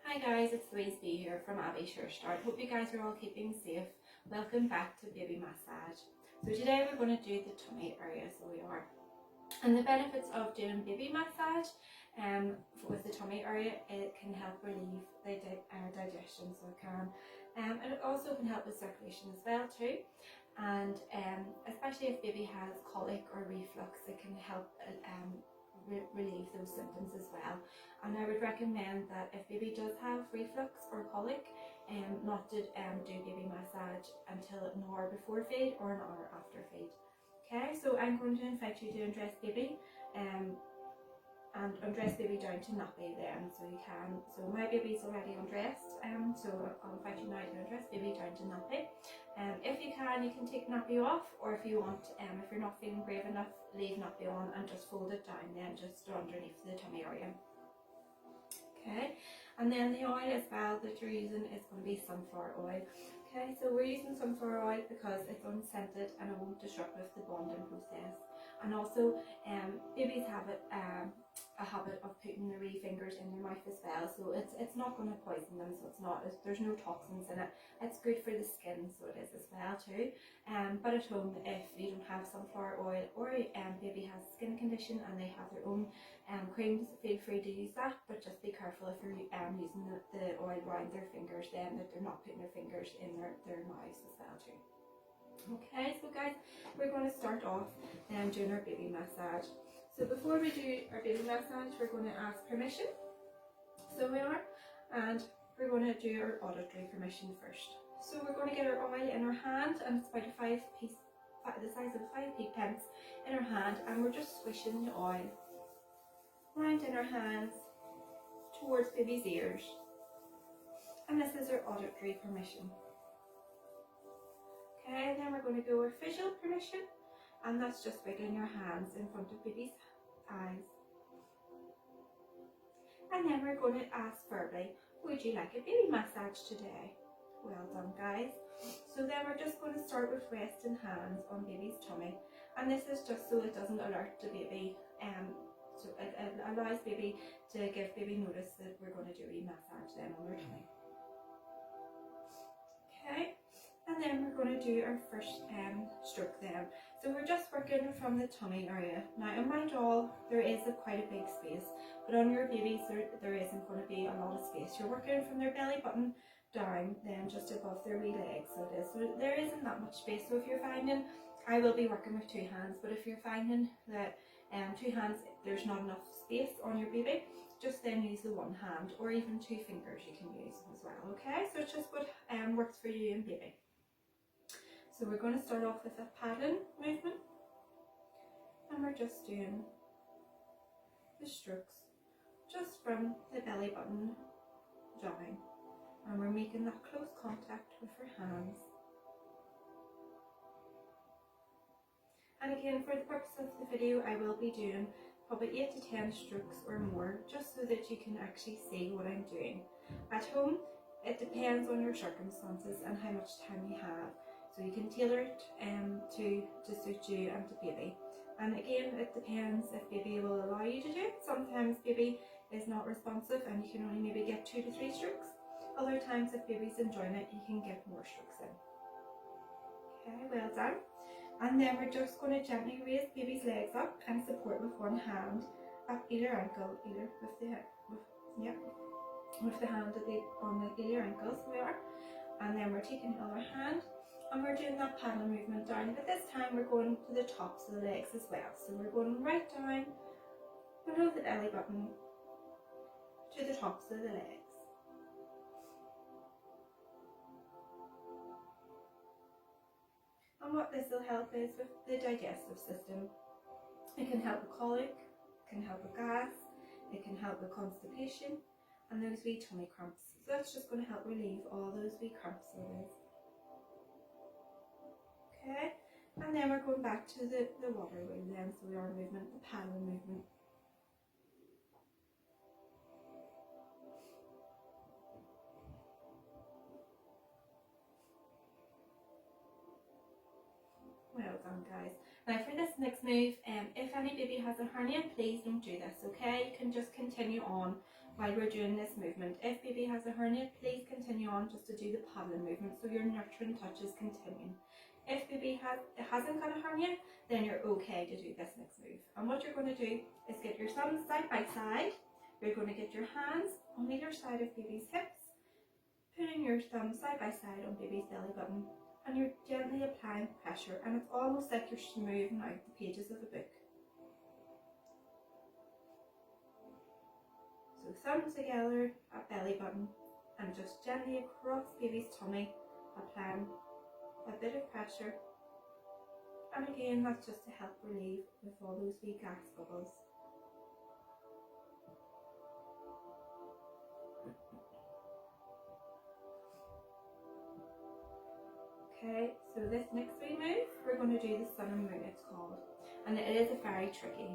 Hi guys, it's Louise here from Abbey Sure Start. Hope you guys are all keeping safe. Welcome back to baby massage. So today we're going to do the tummy area, so we are. And the benefits of doing baby massage with the tummy area, it can help relieve the digestion, so it can. And it also can help with circulation as well too. And especially if baby has colic or reflux, it can help relieve those symptoms as well. And I would recommend that if baby does have reflux or colic, not to do baby massage until an hour before feed or an hour after feed. Okay, so I'm going to invite you to undress baby and undress baby down to nappy then, so you can. So my baby's already undressed, so I'll invite you now to undress baby down to nappy. If you can take nappy off, or if you want, if you're not feeling brave enough, leave nappy on and just fold it down then just underneath the tummy area. Okay, and then the oil as well that you're using is going to be sunflower oil. Okay, so we're using sunflower oil because it's unscented and it won't disrupt with the bonding process. And also, babies have a habit of putting their wee fingers in their mouth as well, so it's not going to poison them. So there's no toxins in it. It's good for the skin, so it is as well too. But at home, if you don't have sunflower oil, or baby has a skin condition and they have their own creams, feel free to use that. But just be careful if you're using the oil around their fingers, then that they're not putting their fingers in their mouths as well too. Okay, so guys, we're going to start off doing our baby massage. So before we do our baby massage, we're going to ask permission. So we are, and we're going to do our auditory permission first. So we're going to get our oil in our hand, and it's about the size of 5p pence in our hand, and we're just swishing the oil round in our hands towards baby's ears. And this is our auditory permission. Okay, then we're going to go our visual permission, and that's just wiggling your hands in front of baby's eyes. And then we're going to ask verbally, would you like a baby massage today? Well done, guys. So then we're just going to start with resting hands on baby's tummy, and this is just so it doesn't alert the baby, so it allows baby to give baby notice that we're going to do a massage then on their tummy. Okay. And then we're going to do our first stroke then. So we're just working from the tummy area. Now on my doll there is quite a big space, but on your babies there isn't going to be a lot of space. You're working from their belly button down, then just above their wee legs, so it is. So there isn't that much space. So if you're finding, I will be working with 2 hands, but if you're finding that 2 hands there's not enough space on your baby, just then use the 1 hand, or even 2 fingers you can use as well. Okay, so it's just what works for you and baby. So we're going to start off with a paddling movement, and we're just doing the strokes just from the belly button down, and we're making that close contact with our hands. And again, for the purpose of the video, I will be doing probably 8 to 10 strokes or more, just so that you can actually see what I'm doing. At home, it depends on your circumstances and how much time you have. So you can tailor it to suit you and to baby. And again, it depends if baby will allow you to do it. Sometimes baby is not responsive and you can only maybe get 2 to 3 strokes. Other times, if baby's enjoying it, you can get more strokes in. Okay, well done. And then we're just going to gently raise baby's legs up and support with 1 hand at either ankle, either with the hand on the either ankles we are. And then we're taking the other hand, and we're doing that paddle movement down, but this time we're going to the tops of the legs as well. So we're going right down below the belly button to the tops of the legs. And what this will help is with the digestive system. It can help with colic, it can help with gas, it can help with constipation and those wee tummy cramps. So that's just going to help relieve all those wee cramps always. Okay, and then we're going back to the water wheel then, so we are movement, the paddle movement. Well done, guys. Now for this next move, if any baby has a hernia, please don't do this, okay? You can just continue on while we're doing this movement. If baby has a hernia, please continue on just to do the paddling movement so your nurturing touches continue. If baby hasn't got a hernia, then you're okay to do this next move. And what you're going to do is get your thumbs side by side. You're going to get your hands on either side of baby's hips, putting your thumbs side by side on baby's belly button, and you're gently applying pressure, and it's almost like you're smoothing out the pages of a book. So thumbs together at belly button and just gently across baby's tummy, applying a bit of pressure. And again, that's just to help relieve with all those wee gas bubbles. Okay, so this next wee move, we're going to do the sun and moon, it's called. And it is a very tricky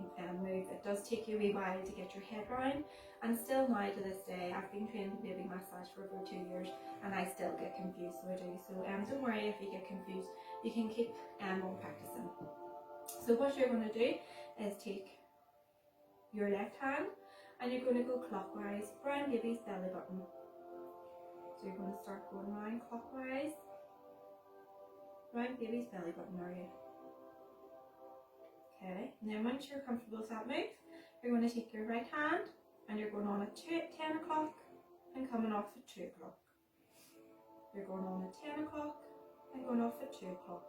move. It does take you a wee while to get your head round. And still now to this day, I've been training baby massage for over 2 years and I still get confused, so I do. So don't worry if you get confused, you can keep on practicing. So what you're going to do is take your left hand and you're going to go clockwise around baby's belly button. So you're going to start going around clockwise around baby's belly button area. Okay, and then once you're comfortable with that move, you're going to take your right hand and you're going on at 10 o'clock and coming off at 2 o'clock. You're going on at 10 o'clock and going off at 2 o'clock.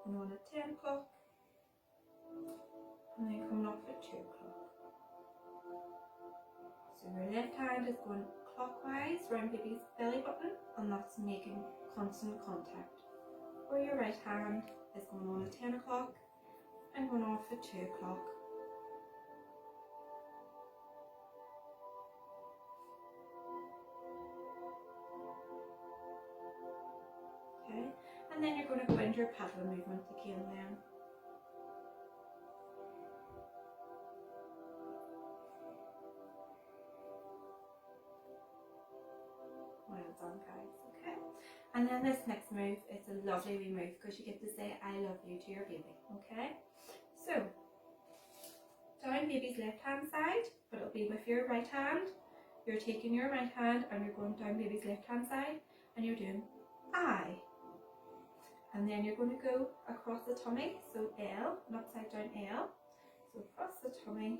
Going on at 10 o'clock and then coming off at 2 o'clock. So your left hand is going clockwise around baby's belly button, and that's making constant contact. Or your right hand is going on at 10 o'clock and going off at 2 o'clock. Okay, and then you're going to go into your paddle movement again then. Well done, guys. Okay, and then this next move is a lovely wee move because you get to say I love you to your baby. Okay, so down baby's left hand side, but it'll be with your right hand. You're taking your right hand and you're going down baby's left hand side and you're doing I. And then you're going to go across the tummy, so L, and upside down L. So across the tummy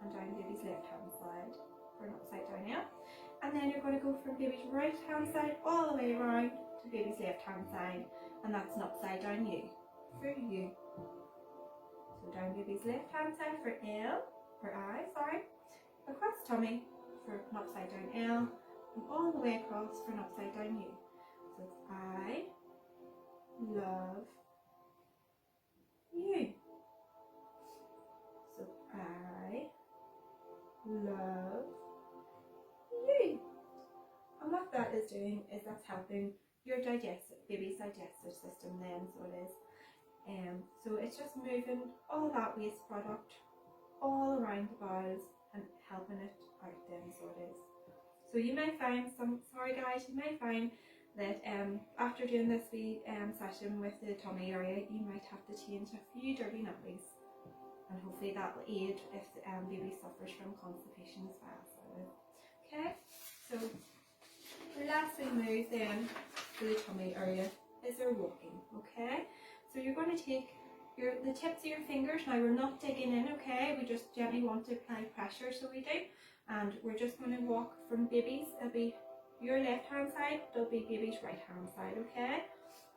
and down baby's left hand side for an upside down L. And then you're going to go from baby's right hand side all the way around to baby's left hand side, and that's an upside down U for U. So down baby's left hand side for L, for I, sorry, across tummy for an upside down L, and all the way across for an upside down U. So it's I love you. So I love you. And what that is doing is that's helping your baby's digestive system then, so it is. So it's just moving all that waste product all around the bowels and helping it out then, so it is. So you may find you may find that after doing this wee session with the tummy area, you might have to change a few dirty nappies, and hopefully that will aid if the baby suffers from constipation as well. So, okay, so the last wee move then for the tummy area is our walking. Okay, so you're going to take the tips of your fingers. Now we're not digging in, okay, we just gently want to apply pressure, so we do, and we're just going to walk from baby's, it'll be your left hand side, it'll be baby's right hand side, okay,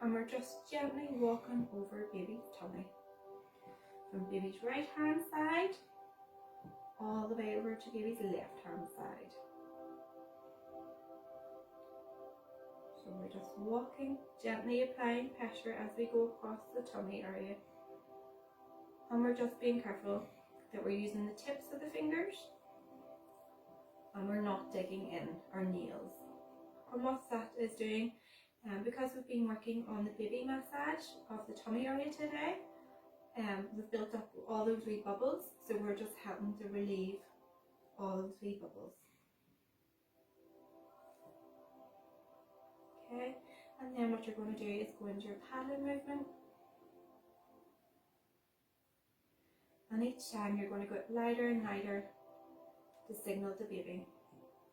and we're just gently walking over baby's tummy from baby's right hand side all the way over to baby's left hand side. So we're just walking, gently applying pressure as we go across the tummy area. And we're just being careful that we're using the tips of the fingers and we're not digging in our nails. And what that is doing, because we've been working on the baby massage of the tummy area today, we've built up all those wee bubbles, so we're just helping to relieve all those wee bubbles. Okay, and then what you're going to do is go into your paddling movement. And each time you're going to go lighter and lighter to signal to baby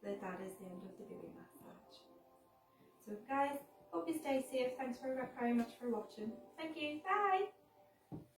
that that is the end of the baby massage. So guys, hope you stay safe. Thanks very much for watching. Thank you. Bye.